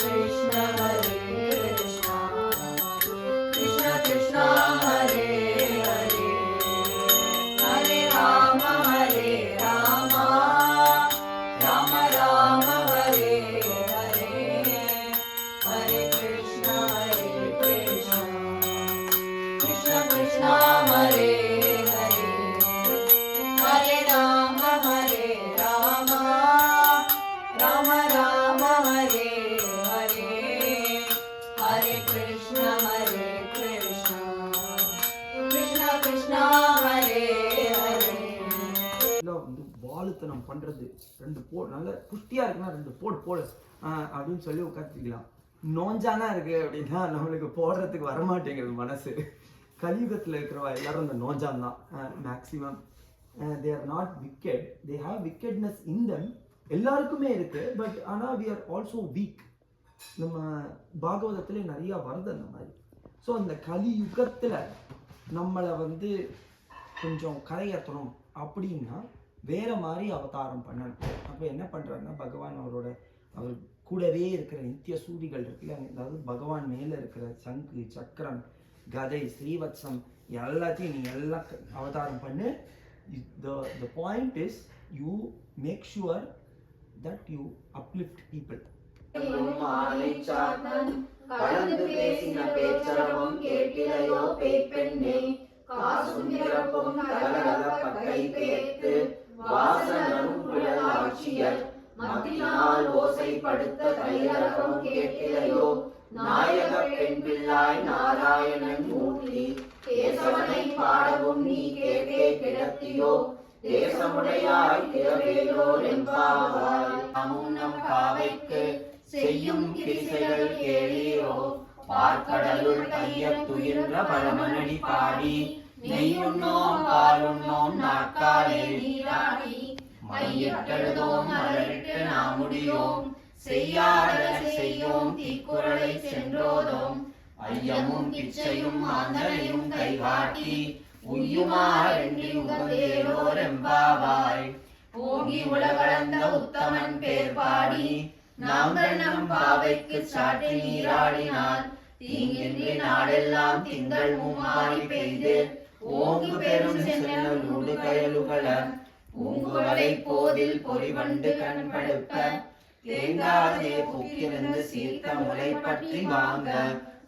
Krishna Krishna Krishna Hare Hare Hare Rama Rama Rama Hare Hare Hare Krishna Krishna Krishna Hare Hare Hare Rama Rama Rama Hare Hare Hare Krishna Krishna Krishna Hare Hare. வந்து வாழுத்தனம் பண்றது ரெண்டு நல்ல புஷ்டியா இருக்குன்னா ரெண்டு போடு அப்படின்னு சொல்லி உட்காந்துக்கலாம். நோஞ்சானா இருக்கு அப்படின்னா நம்மளுக்கு போடுறதுக்கு வரமாட்டேங்குது மனசு. கலியுகத்தில் இருக்கிறவா எல்லாரும் இந்த நோஞ்சான் தான் maximum. They are not wicket, they have wickedness in them. எல்லாருக்குமே இருக்கு, பட் ஆனால் வி ஆர் ஆல்சோ வீக். நம்ம பாகவதத்துல நிறைய வருது அந்த மாதிரி. ஸோ அந்த கலியுகத்தில் நம்மளை வந்து கொஞ்சம் கரையேற்றணும் அப்படின்னா வேற மாதிரி அவதாரம் பண்ணணும். அப்போ என்ன பண்றாருன்னா, பகவான் அவர் கூடவே இருக்கிற நித்திய சூரிகள் இருக்குல்ல, அதாவது பகவான் மேல இருக்கிற சங்கு சக்கரம் கதை ஸ்ரீவத்சம் எல்லாத்தையும் நீ எல்லாம் அவதாரம் பண்ணு. The point is you make sure that you uplift people. கலந்து பேசின பேச்சரவம் கேட்டிலையோ பேய்ப்பெண்ணே, காசுந்திரப்பும் கலகல பக்கை பேர்த்து வாசனரும் குழலாட்சியர் மத்தினால் ஓசைப்படுத்த தைரகம் கேட்டிலையோ, நாயக பெண் பிள்ளாய் நாராயணன் மூர்த்தி கேசவனை பாடவும் நீ கேட்டே கிடத்தியோ, தேசமுடையாய் திரவேலோர் எம்பாவாய். நாமும் நம் பாவைக்கு செய்யும் கிரிசைகள் கேளீரோ, பார்க்கடலுள் ஐயத்துயின்ற பரமனடி பாடி, நெய்யுண்ணோம் பாலுண்ணோம் நாட்காலே நீராடி, மையிட்டெழுதோம் மலரிட்டு நாமுடியோம், செய்யாதன செய்யோம் தீக்குறளை சென்றோதோம், ஐயமும் பிச்சையும் ஆந்தனையும் கைகாட்டி, உய்யுமாறென்றி உகந்தேலோர் எம்பாவாய். ஓங்கி உலகளந்த உத்தமன் பேர் பாடி, நாங்கள் நம் பாவைக்கு சாற்றி நீராடினார், தீங்கின்றி நாடெல்லாம் திங்கள் மும்மாறி பெய்து, ஓங்கு பெரும் சென்னல் ஊடு கயலுகள, பூங்குவளை போதில் பொறிவண்டு கண்படுப்ப, தேங்காதே புக்கிருந்து சீர்த்த முளை பற்றி வாங்க,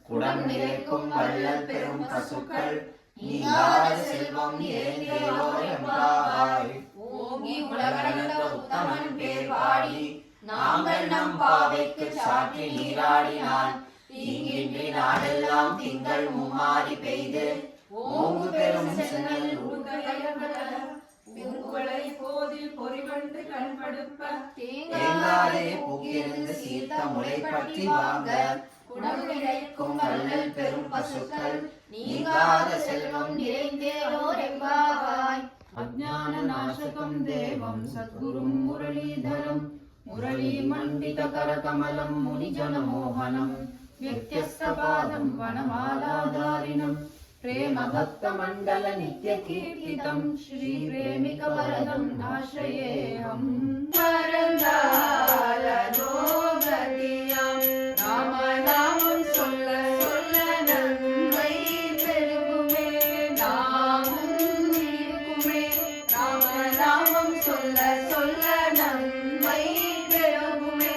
குடம் நிறைக்கும் வள்ளல் பெரும் பசுக்கள் நீங்காத செல்வம் ஏந்தேலோ எம்பாவாய். ஓங்கி உலகளந்த உத்தமன் பேர் பாடி, நாங்கள் நம் பாவைக்கு சாற்றி நீராடினான், தீங்கின்றி நாடெல்லாம் திங்கள் மும்மாறி பெய்து, ஓங்கு பெரும் சென்னல் பூங்குவளை போதில் பொறிவண்டு கண்படுப்ப, தேங்காதே புக்கிருந்து சீர்த்த முளை பற்றி வாங்க, குடம் நிறைக்கும் வள்ளல் பெரும் பசுக்கள் நீங்காத செல்வம் நிறைந்தேலோர் எம்பாவாய். அஜ்ஞான நாசகம் தேவம் சத்குரும் முரளீதரம், முரளி மண்டித கரகமலம் முனிஜனமோகனம், व्यत्यस्तपादं वनमालाधारिणं, प्रेम भक्त मंडल नित्य कीर्तितं, श्री प्रेमिक वरदं आश्रयेऽहं. மறந்தால நோகதியாம் ராமநாமம் சொல்ல சொல்ல நன்மை பெருகுமே, நாமும் இருக்குமே, ராமநாமம் சொல்ல சொல்ல நன்மை பெருகுமே.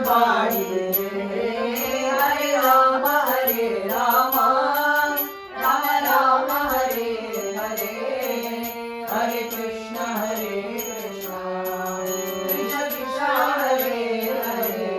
பாடியே ஹரே ராம ராம ராம ஹரே ஹரே ஹரே கிருஷ்ண கிருஷ்ண கிருஷ்ண ஹரே ஹரே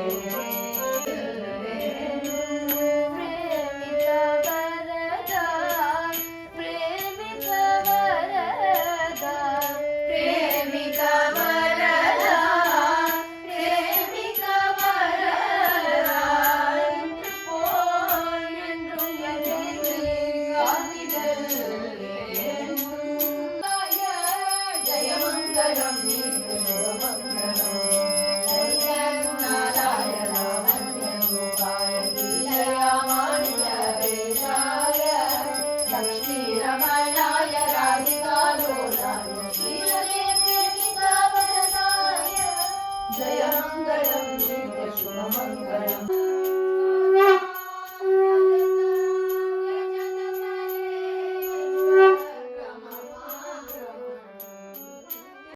जय मंगलम नित्य शुभ मंगलम।